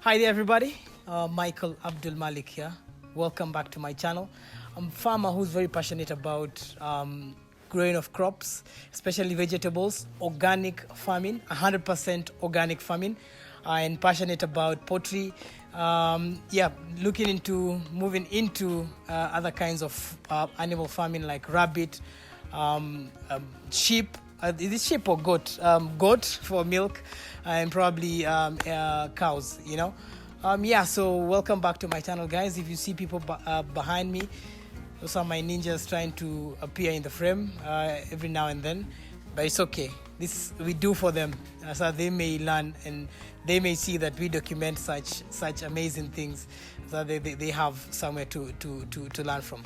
Hi there everybody, Michael Abdul Malik here. Welcome back to my channel. I'm a farmer who's very passionate about growing of crops, especially vegetables, organic farming, 100% organic farming, and passionate about poultry. Moving into other kinds of animal farming like rabbit, sheep. Is it sheep or goat? Goat for milk, and probably cows, So welcome back to my channel, guys. If you see people behind me, those are my ninjas trying to appear in the frame every now and then. But it's okay. This we do for them, so they may learn and they may see that we document such amazing things, so they have somewhere to learn from.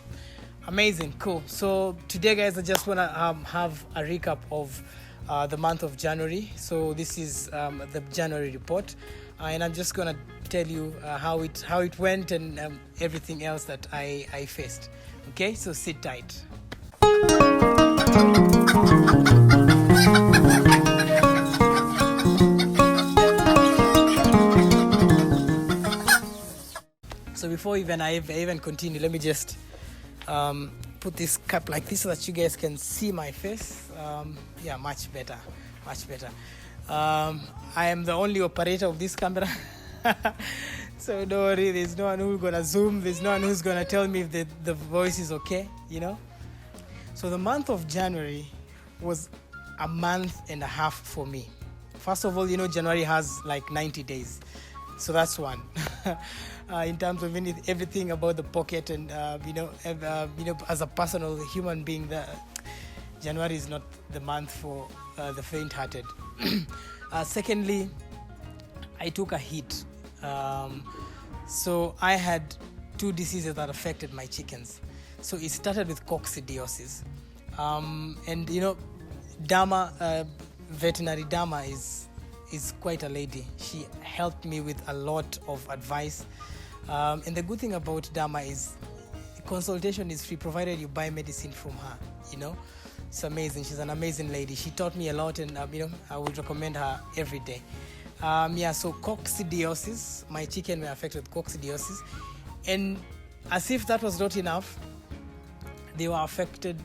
Amazing, cool. So today, guys, I just want to have a recap of the month of January. So this is the January report, and I'm just gonna tell you how it went and everything else that I faced. Okay, so sit tight. So before I even continue, let me just put this cap like this so that you guys can see my face. Much better. I am the only operator of this camera. So don't worry, there's no one who's gonna zoom, there's no one who's gonna tell me if the voice is okay, So the month of January was a month and a half for me. First of all, January has like 90 days. So that's one. In terms of everything about the pocket and as a personal human being, January is not the month for the faint-hearted. Secondly, I took a hit. So I had two diseases that affected my chickens. So it started with coccidiosis, Dama, veterinary Dama is quite a lady. She helped me with a lot of advice. And the good thing about Dama is consultation is free, provided you buy medicine from her, It's amazing. She's an amazing lady. She taught me a lot, and, I would recommend her every day. So coccidiosis, my chicken were affected with coccidiosis. And as if that was not enough, they were affected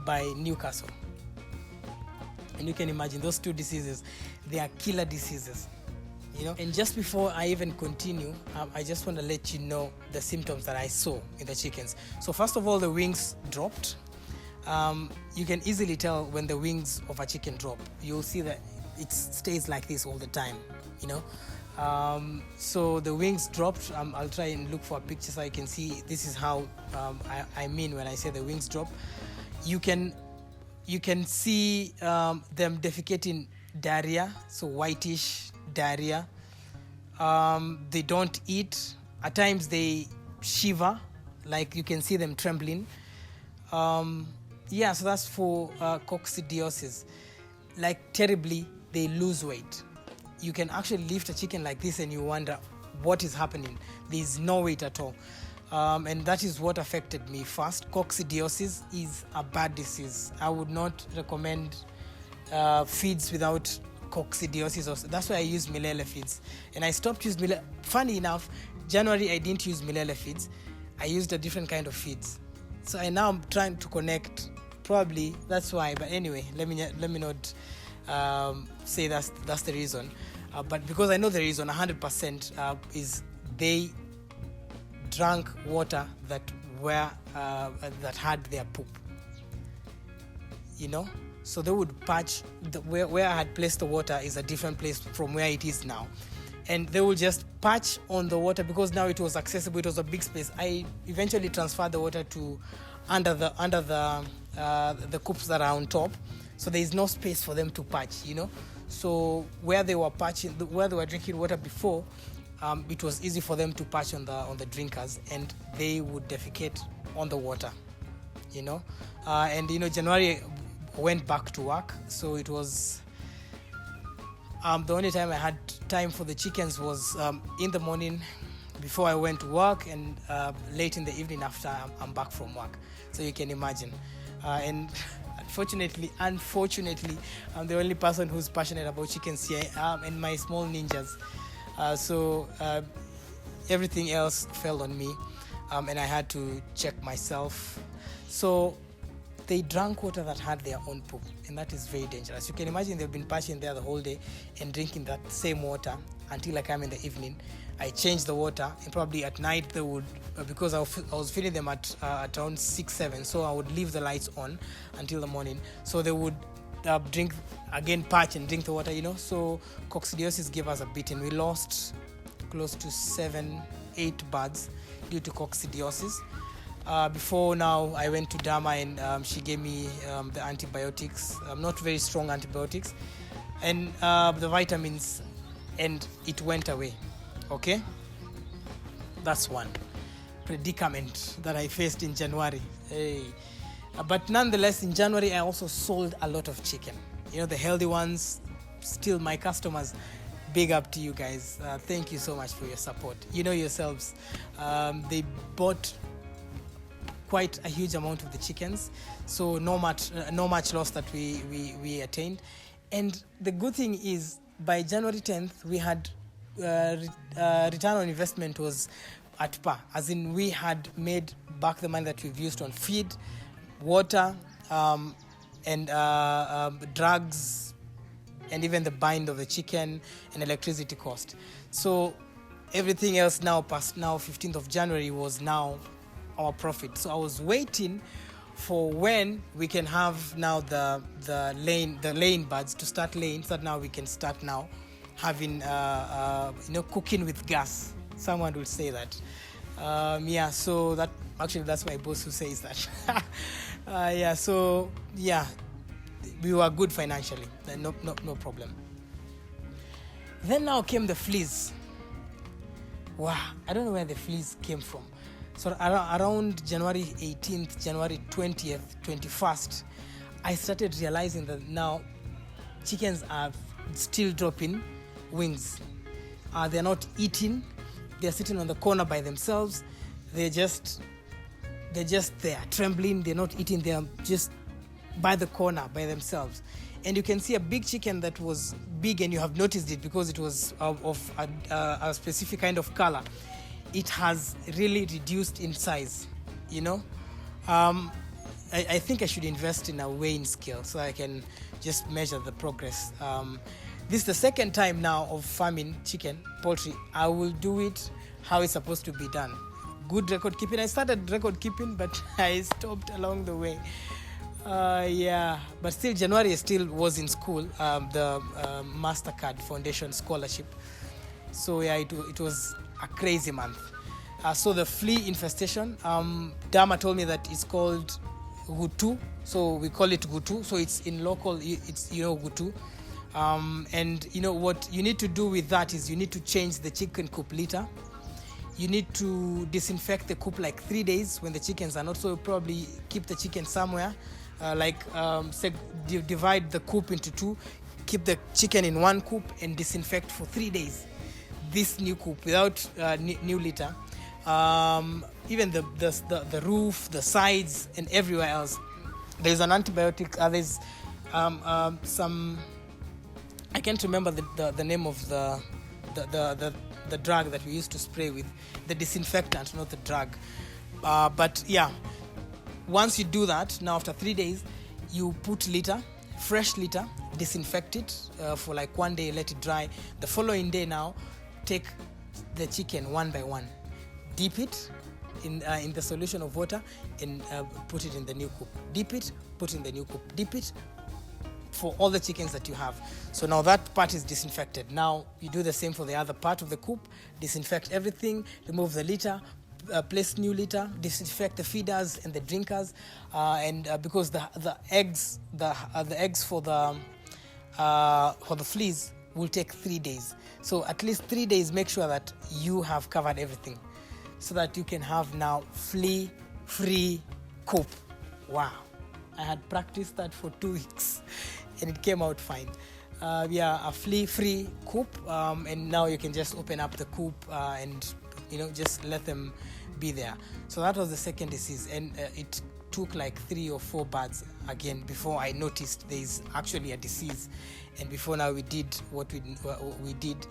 by Newcastle. And you can imagine those two diseases, they are killer diseases, And just before I even continue, I just want to let you know the symptoms that I saw in the chickens. So first of all, the wings dropped. You can easily tell when the wings of a chicken drop. You'll see that it stays like this all the time, So the wings dropped. I'll try and look for a picture so I can see. This is how I mean when I say the wings drop. You can see them defecating diarrhea, so whitish diarrhea. They don't eat. At times they shiver, like you can see them trembling. So that's for coccidiosis. Like terribly, they lose weight. You can actually lift a chicken like this and you wonder what is happening. There is no weight at all. And that is what affected me first. Coccidiosis is a bad disease. I would not recommend feeds without coccidiosis. That's why I use Milele feeds. And I stopped using Milele. Funny enough, January I didn't use Milele feeds. I used a different kind of feeds. So I'm trying to connect. Probably that's why. But anyway, let me not say that's the reason. But because I know the reason, 100% is they drank water that had their poop, So they would patch where I had placed the water is a different place from where it is now, and they will just patch on the water because now it was accessible. It was a big space. I eventually transferred the water to under the coops that are on top, so there is no space for them to patch. So where they were patching, where they were drinking water before, it was easy for them to patch on the drinkers, and they would defecate on the water, January went back to work, so it was the only time I had time for the chickens was in the morning before I went to work, and late in the evening after I'm back from work. So you can imagine, and unfortunately, I'm the only person who's passionate about chickens here, and my small ninjas. everything else fell on me, and I had to check myself. So they drank water that had their own poop, and that is very dangerous. You can imagine they've been patching there the whole day and drinking that same water until I come in the evening. I changed the water, and probably at night they would, because I was feeding them at around 6-7, so I would leave the lights on until the morning. So they would drink again, patch and drink the water, So coccidiosis gave us a beating. We lost close to 7-8 birds due to coccidiosis. Before now, I went to Dama and she gave me the antibiotics, not very strong antibiotics, and the vitamins, and it went away. Okay, that's one predicament that I faced in January. Hey. But nonetheless, in January, I also sold a lot of chicken. The healthy ones, still my customers. Big up to you guys. Thank you so much for your support. Yourselves, they bought quite a huge amount of the chickens, so no much loss that we attained. And the good thing is, by January 10th, we had return on investment was at par, as in we had made back the money that we've used on feed, water, and drugs, and even the bind of the chicken and electricity cost. So everything else now, past now 15th of January, was now our profit. So I was waiting for when we can have now the laying birds to start laying, so that now we can start now having cooking with gas. Someone will say that. So that's my boss who says that. We were good financially, no problem. Then now came the fleas. Wow, I don't know where the fleas came from. So around January 18th, January 20th, 21st, I started realizing that now chickens are still dropping wings. They're not eating. They're sitting on the corner by themselves. They're just there, trembling. They're not eating. They're just by the corner by themselves. And you can see a big chicken that was big, and you have noticed it because it was of a specific kind of color. It has really reduced in size, I think I should invest in a weighing scale so I can just measure the progress. This is the second time now of farming poultry. I will do it how it's supposed to be done. Good record keeping. I started record keeping, but I stopped along the way. But still, January still was in school, the MasterCard Foundation Scholarship. So it was a crazy month. So the flea infestation, Dama told me that it's called Gutu, so we call it Gutu. So it's in local, it's Gutu. And what you need to do with that is you need to change the chicken coop litter. You need to disinfect the coop like 3 days when the chickens are not. So probably keep the chicken somewhere, divide the coop into two, keep the chicken in one coop and disinfect for 3 days. This new coop without new litter, even the roof, the sides, and everywhere else. There's an antibiotic. There's some. I can't remember the name of the drug that we used to spray with, the disinfectant, not the drug. But yeah, once you do that, now after 3 days, you put fresh litter, disinfect it for like 1 day, let it dry. The following day now, take the chicken one by one, dip it in the solution of water, and put it in the new coop. Dip it, put in the new coop. Dip it for all the chickens that you have. So now that part is disinfected. Now you do the same for the other part of the coop. Disinfect everything, remove the litter, place new litter, disinfect the feeders and the drinkers, and because the eggs for the fleas will take 3 days. So at least 3 days, make sure that you have covered everything so that you can have now flea-free coop. Wow. I had practiced that for 2 weeks and it came out fine. A flea-free coop, and now you can just open up the coop and just let them be there. So that was the second disease, and it took like 3 or 4 birds again before I noticed there is actually a disease, and before now we did what we did,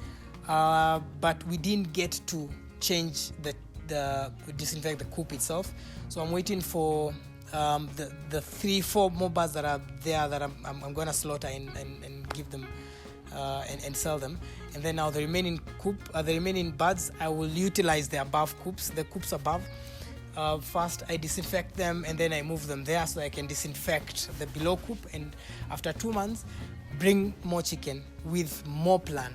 but we didn't get to change disinfect the coop itself. So I'm waiting for the 3-4 more birds that are there that I'm going to slaughter and give them and sell them. And then now the remaining birds, I will utilize the coops above. First I disinfect them, and then I move them there so I can disinfect the below coop, and after 2 months bring more chicken with more plan.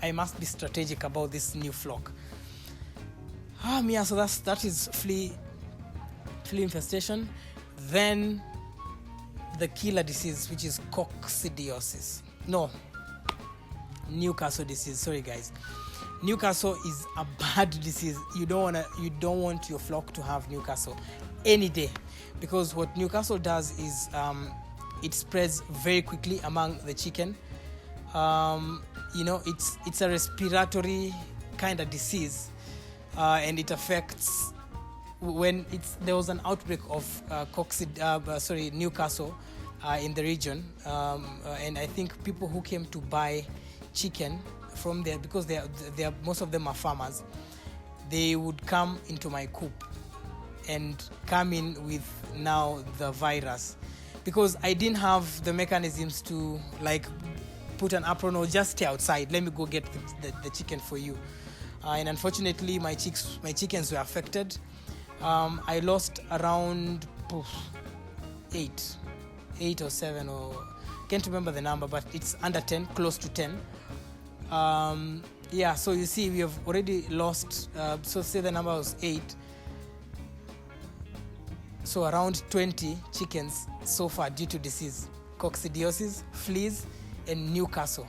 I must be strategic about this new flock. So that is flea infestation. Then the killer disease, which is Coccidiosis. No, Newcastle disease. Sorry guys, Newcastle is a bad disease. You don't want your flock to have Newcastle any day, because what Newcastle does is it spreads very quickly among the chicken. It's a respiratory kind of disease, and it affects there was an outbreak of Newcastle in the region, and I think people who came to buy chicken from there, because they are most of them are farmers, they would come into my coop and come in with now the virus, because I didn't have the mechanisms to put an apron or just stay outside. Let me go get the chicken for you. And unfortunately, my chickens were affected. I lost around 8 or 7, or can't remember the number, but it's under 10, close to 10. So you see, we have already lost, so say the number was 8, so around 20 chickens so far due to disease, coccidiosis, fleas, and Newcastle.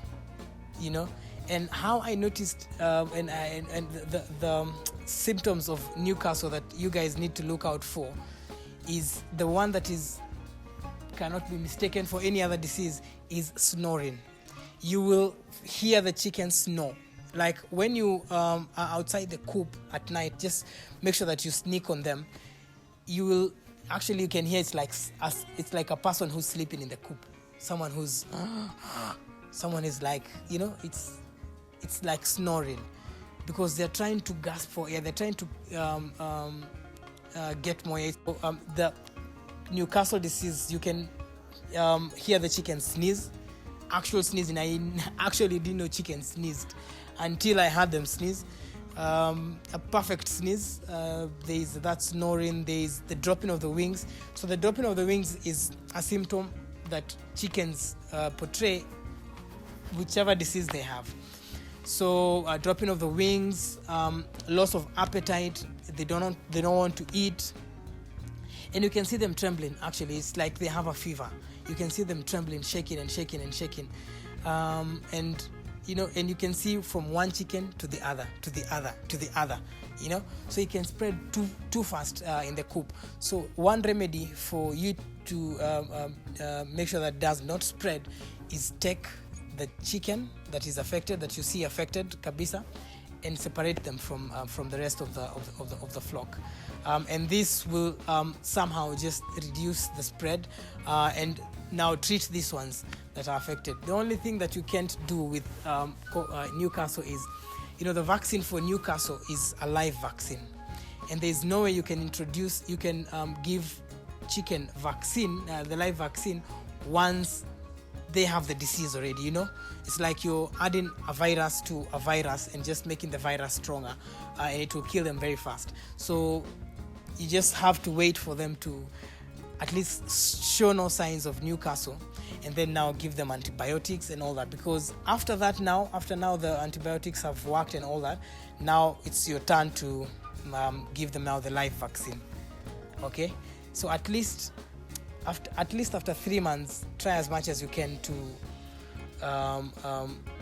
And how I noticed and the symptoms of Newcastle that you guys need to look out for is the one that cannot be mistaken for any other disease is snoring. You will hear the chickens snore. Like when you are outside the coop at night, just make sure that you sneak on them. You can hear it's like a person who's sleeping in the coop. Someone is like, it's like snoring, because they're trying to gasp for air. They're trying to get more air. So, the Newcastle disease, you can hear the chicken sneeze, actual sneezing. I actually didn't know chickens sneezed until I heard them sneeze. A perfect sneeze. There's that snoring. There's the dropping of the wings. So the dropping of the wings is a symptom that chickens portray whichever disease they have. So dropping of the wings, loss of appetite. They don't want to eat, and you can see them trembling. Actually, it's like they have a fever. You can see them trembling, shaking, and you can see from one chicken to the other, so you can spread too fast in the coop. So one remedy for you to make sure that does not spread is take the chicken that is affected, that you see affected kabisa, and separate them from the rest of the flock, and this will somehow just reduce the spread, and now treat these ones that are affected. The only thing that you can't do with Newcastle is, the vaccine for Newcastle is a live vaccine, and there's no way you can give chicken vaccine, the live vaccine, once they have the disease already. It's like you're adding a virus to a virus and just making the virus stronger, and it will kill them very fast. So you just have to wait for them to at least show no signs of Newcastle, and then now give them antibiotics and all that, because after now the antibiotics have worked and all that, now it's your turn to give them now the live vaccine. Okay, so at least after 3 months, try as much as you can to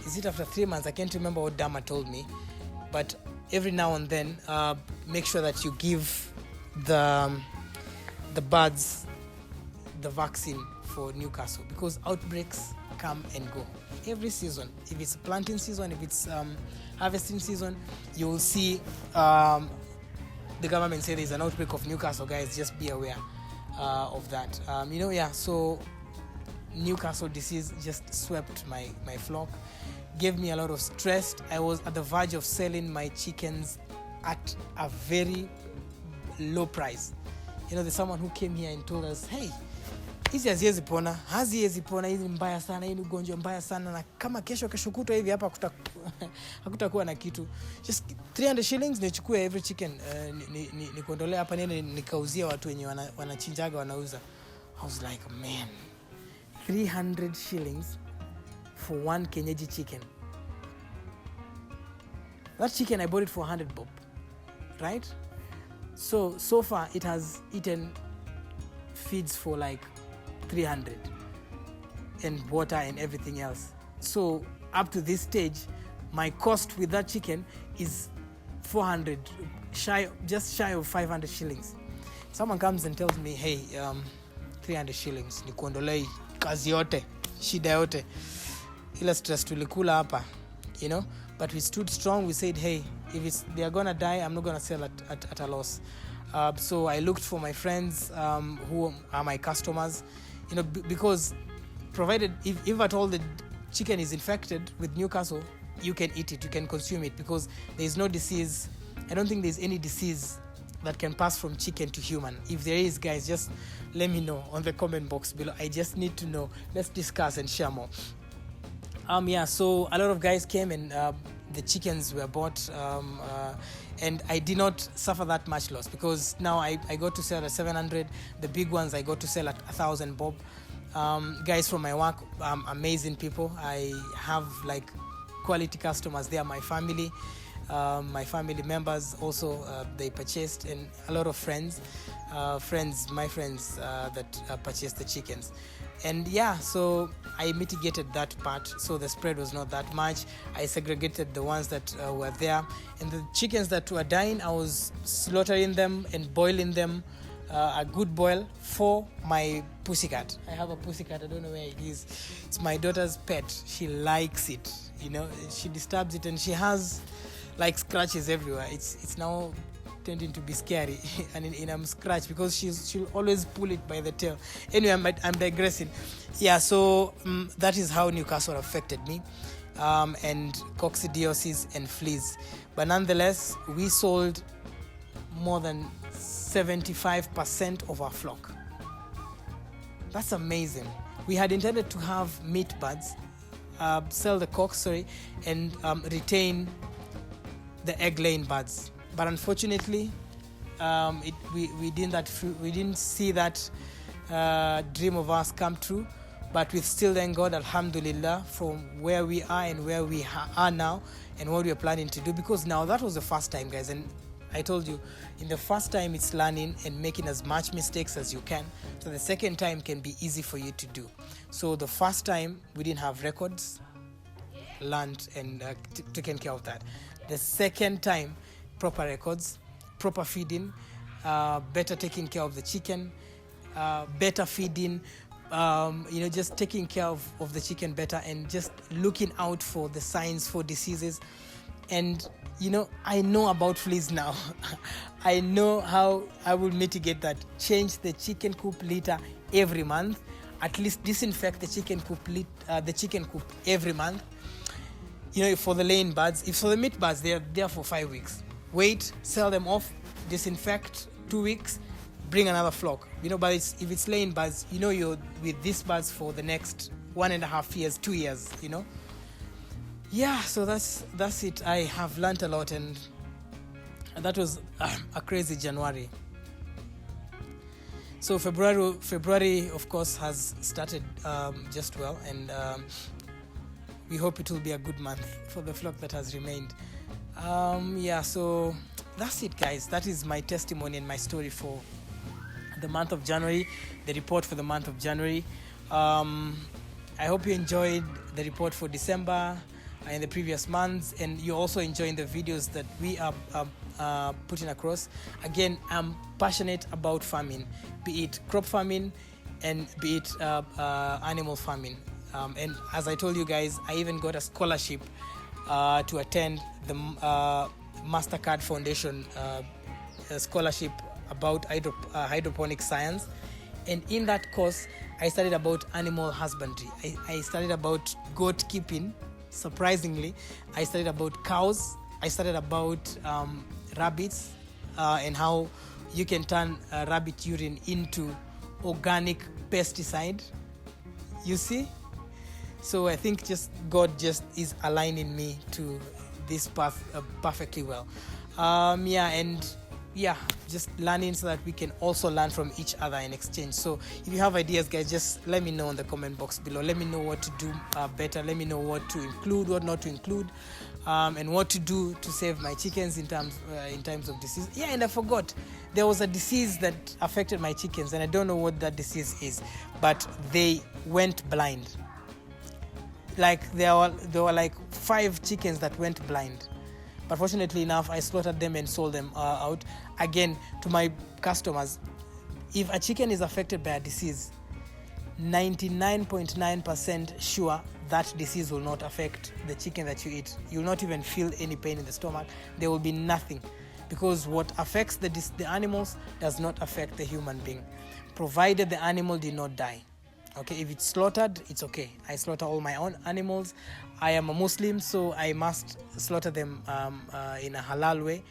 is it after 3 months? I can't remember what Dama told me, but every now and then make sure that you give the birds the vaccine for Newcastle, because outbreaks come and go every season. If it's planting season, if it's harvesting season, you will see the government say there's an outbreak of Newcastle. Guys, just be aware of that. So Newcastle disease just swept my flock. gave me a lot of stress. I was at the verge of selling my chickens at a very low price. There's someone who came here and told us, hey, hizi haziwezi pona, hizi mbaya sana, hii ni ugonjwa mbaya sana, na kama kesho kutwa hivi hapa hakutakuwa na kitu. Just 300 shillings nichukue every chicken, ni kuondolea hapa nene nikauzia watu wenye wanachinjaga wanauza. I was like, man, 300 shillings for one kienyeji chicken. That chicken I bought it for 100 bob, right? So far it has eaten feeds for like 300 and water and everything else. So up to this stage, my cost with that chicken is 400, just shy of 500 shillings. Someone comes and tells me, hey, 300 shillings ni kuondolei kazi yote, shida yote, ila stress tulikula hapa, but we stood strong. We said, hey, if they are gonna die, I'm not gonna sell at a loss. So I looked for my friends who are my customers, because provided if at all the chicken is infected with Newcastle, you can eat it, you can consume it, because there is no disease. I don't think there's any disease that can pass from chicken to human. If there is, guys, just let me know on the comment box below. I just need to know. Let's discuss and share more. So a lot of guys came and the chickens were bought, and I did not suffer that much loss, because now I got to sell at 700. The big ones I got to sell at 1,000 bob. Guys from my work, amazing people. I have like quality customers. They are my family. My family members also, they purchased, and a lot of friends that purchased the chickens. And so I mitigated that part, so the spread was not that much. I segregated the ones that were there, and the chickens that were dying, I was slaughtering them and boiling them, a good boil for my pussycat. I have a pussycat, I don't know where it is. It's my daughter's pet. She likes it, she disturbs it, and she has like scratches everywhere. It's now tending to be scary and in a scratch, because she'll always pull it by the tail. Anyway, I'm digressing. So that is how Newcastle affected me, and coccidiosis and fleas. But nonetheless, we sold more than 75% of our flock. That's amazing. We had intended to have meat birds, sell the cocks, and retain the egg-laying birds. But unfortunately, we didn't see that dream of ours come true. But we still thank God, alhamdulillah, from where we are and where we are now, and what we are planning to do. Because now that was the first time, guys, and I told you, in the first time it's learning and making as much mistakes as you can. So the second time can be easy for you to do. So the first time we didn't have records, learned and taken care of that. The second time, proper records, proper feeding, better taking care of the chicken, better feeding, just taking care of the chicken better, and just looking out for the signs for diseases. And I know about fleas now. I know how I will mitigate that. Change the chicken coop litter every month. At least disinfect the chicken coop every month. For the laying birds. If for the meat birds, they are there for 5 weeks. Wait, sell them off, disinfect 2 weeks, bring another flock. But if it's laying birds, you're with these birds for the next 1.5 years, 2 years. So that's it. I have learned a lot, and that was a crazy January. So February of course has started just well, and we hope it will be a good month for the flock that has remained. So that's it, guys. That is my testimony and my story for the month of January, the report for the month of January. I hope you enjoyed the report for December and the previous months, and you're also enjoying the videos that we are putting across. Again, I'm passionate about farming, be it crop farming and be it animal farming. And as I told you guys, I even got a scholarship to attend the MasterCard Foundation scholarship about hydroponic science. And in that course, I studied about animal husbandry. I studied about goat keeping surprisingly, I studied about cows, I studied about rabbits, and how you can turn rabbit urine into organic pesticide. You see? So I think just God just is aligning me to this path perfectly well. Just learning so that we can also learn from each other and exchange. So if you have ideas, guys, just let me know in the comment box below. Let me know what to do better. Let me know what to include, what not to include, and what to do to save my chickens in times of disease. Yeah, and I forgot, there was a disease that affected my chickens, and I don't know what that disease is, but they went blind. Like there were like 5 chickens that went blind. But fortunately enough, I slaughtered them and sold them out. Again, to my customers, if a chicken is affected by a disease, 99.9% sure that disease will not affect the chicken that you eat. You'll not even feel any pain in the stomach. There will be nothing, because what affects the animals does not affect the human being, provided the animal did not die. Okay, if it's slaughtered, it's okay. I slaughter all my own animals. I am a Muslim, so I must slaughter them in a halal way.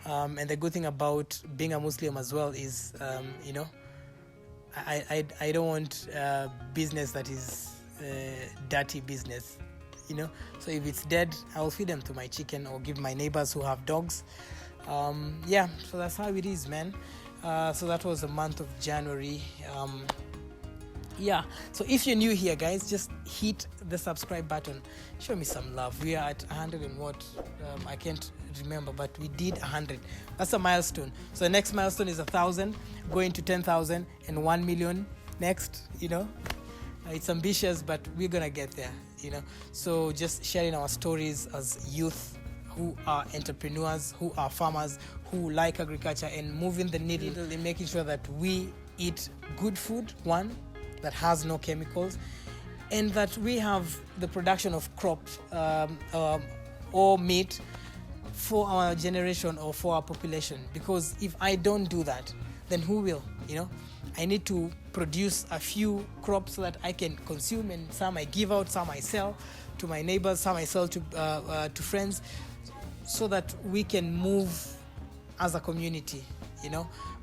And the good thing about being a Muslim as well is, I don't want business that is dirty business, So if it's dead, I will feed them to my chicken or give my neighbors who have dogs. So that's how it is, man. So that was the month of January. So if you're new here, guys, just hit the subscribe button. Show me some love. We are at 100 and what? I can't remember, but we did 100. That's a milestone. So the next milestone is 1,000, going to 10,000 and 1 million next. It's ambitious, but we're gonna get there. So just sharing our stories as youth who are entrepreneurs, who are farmers, who like agriculture, and moving the needle in making sure that we eat good food, one, that has no chemicals, and that we have the production of crops or meat for our generation or for our population. Because if I don't do that, then who will? I need to produce a few crops so that I can consume, and some I give out, some I sell to my neighbors, some I sell to friends, so that we can move as a community.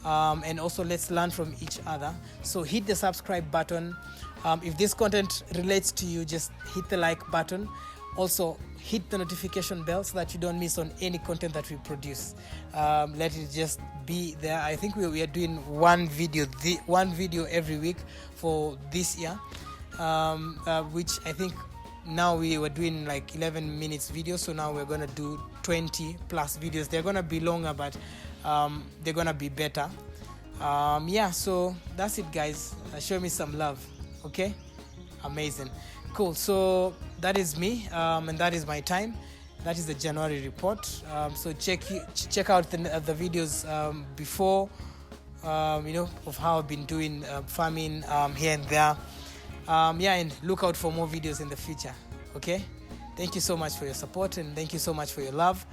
And also let's learn from each other. So hit the subscribe button. If this content relates to you, just hit the like button. Also hit the notification bell so that you don't miss on any content that we produce. Let it just be there. I think we are doing one video every week for this year, which I think now we were doing like 11 minutes videos, so now we're gonna do 20 plus videos. They're gonna be longer, but they're gonna be better. So that's it, guys. Show me some love. Okay, amazing, cool. So that is me, and that is my time. That is the January report. So check out the videos before, of how I've been doing farming here and there. And look out for more videos in the future. Okay, thank you so much for your support, and thank you so much for your love.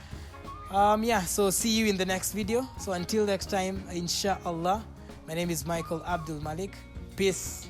So see you in the next video. So until next time, inshallah, my name is Michael Abdul Malik. Peace.